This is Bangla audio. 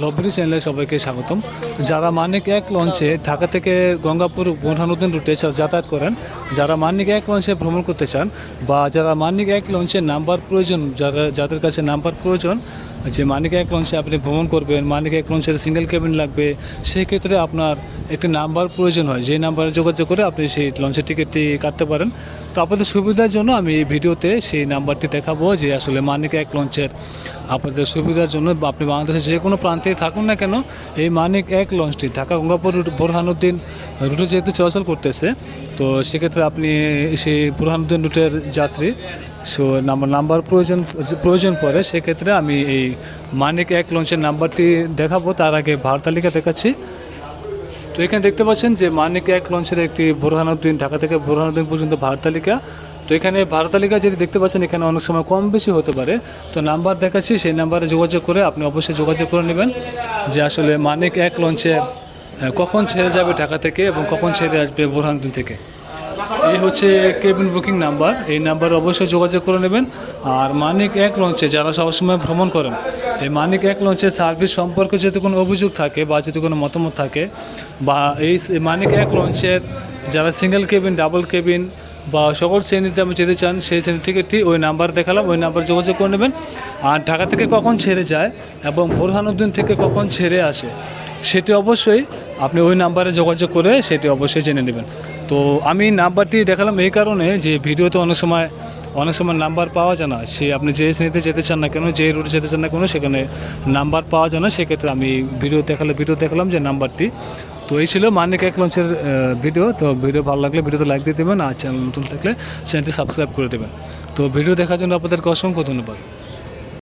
লবরি চ্যানেলে সবাইকে স্বাগতম। যারা মানিক এক লঞ্চে ঢাকা থেকে গঙ্গাপুর বোরহানুদ্দিন রুটে যাতায়াত করেন, যারা মানিক এক লঞ্চে ভ্রমণ করতে চান বা যারা মানিক এক লঞ্চের নাম্বার প্রয়োজন, যাদের কাছে নাম্বার প্রয়োজন যে মানিক এক লঞ্চে আপনি ভ্রমণ করবেন, মানিক এক লঞ্চের সিঙ্গেল কেবিন লাগবে, সেই ক্ষেত্রে আপনার একটি নাম্বার প্রয়োজন হয়, যে নাম্বারে যোগাযোগ করে আপনি সেই লঞ্চের টিকিটটি কাটতে পারেন। তো আপনাদের সুবিধার জন্য আমি এই ভিডিওতে সেই নাম্বারটি দেখাবো যে আসলে মানিক এক লঞ্চের আপনাদের সুবিধার জন্য আপনি বাংলাদেশের যে কোনো প্রান্তেই থাকুন না কেন, এই মানিক এক লঞ্চটি ঢাকা গঙ্গাপুর বোরহানুদ্দিন রুটে যেহেতু চলাচল করতেছে, সেক্ষেত্রে আপনি সেই বোরহানুদ্দিন রুটের যাত্রী নাম্বার প্রয়োজন পড়ে, সেক্ষেত্রে আমি এই মানিক এক লঞ্চের নাম্বারটি দেখাবো। তার আগে ভাড়া তালিকা দেখাচ্ছি। তো এখানে দেখতে পাচ্ছেন যে মানিক এক লঞ্চের একটি বোরহানুদ্দিন, ঢাকা থেকে বোরহানুদ্দিন পর্যন্ত ভাড়া তালিকা। তো এখানে ভাড়া তালিকা যেটি দেখতে পাচ্ছেন, এখানে অনেক সময় কম বেশি হতে পারে। তো নাম্বার দেখাচ্ছি, সেই নাম্বারে যোগাযোগ করে আপনি অবশ্যই যোগাযোগ করে নেবেন যে আসলে মানিক এক লঞ্চে কখন ছেড়ে যাবে ঢাকা থেকে এবং কখন ছেড়ে আসবে বোরহানুদ্দিন থেকে। এই হচ্ছে কেবিন বুকিং নাম্বার, এই নাম্বারে অবশ্যই যোগাযোগ করে নেবেন। আর মানিক এক লঞ্চে যারা সবসময় ভ্রমণ করেন, এই মানিক এক লঞ্চের সার্ভিস সম্পর্কে যদি কোনো অভিযোগ থাকে বা যদি কোনো মতামত থাকে, বা এই মানিক এক লঞ্চের যারা সিঙ্গেল কেবিন, ডাবল কেবিন বা সকল শ্রেণীতে আপনি যেতে চান, সেই শ্রেণীর টিকিটটি ওই নাম্বার দেখালাম, ওই নাম্বার যোগাযোগ করে নেবেন। আর ঢাকা থেকে কখন ছেড়ে যায় এবং বোরহানুদ্দিন থেকে কখন ছেড়ে আসে, সেটি অবশ্যই আপনি ওই নাম্বারে যোগাযোগ করে সেটি অবশ্যই জেনে নেবেন। তো আমি নাম্বারটি দেখালাম এই কারণে যে ভিডিওতে অনেক সময় নাম্বার পাওয়া যায় না, সে আপনি যে শ্রেণীতে যেতে চান না কেন, যে রুটে যেতে চান না কেন, সেখানে নাম্বার পাওয়া যায় না। সেক্ষেত্রে আমি ভিডিও দেখালাম যে নাম্বারটি। তো এই ছিল মানিক এক লঞ্চের ভিডিও। তো ভিডিও ভালো লাগলে ভিডিওতে লাইক দিয়ে দেবেন, আর চ্যানেল নতুন থাকলে চ্যানেলটি সাবস্ক্রাইব করে দেবেন। তো ভিডিও দেখার জন্য আপনাদেরকে অসংখ্য ধন্যবাদ।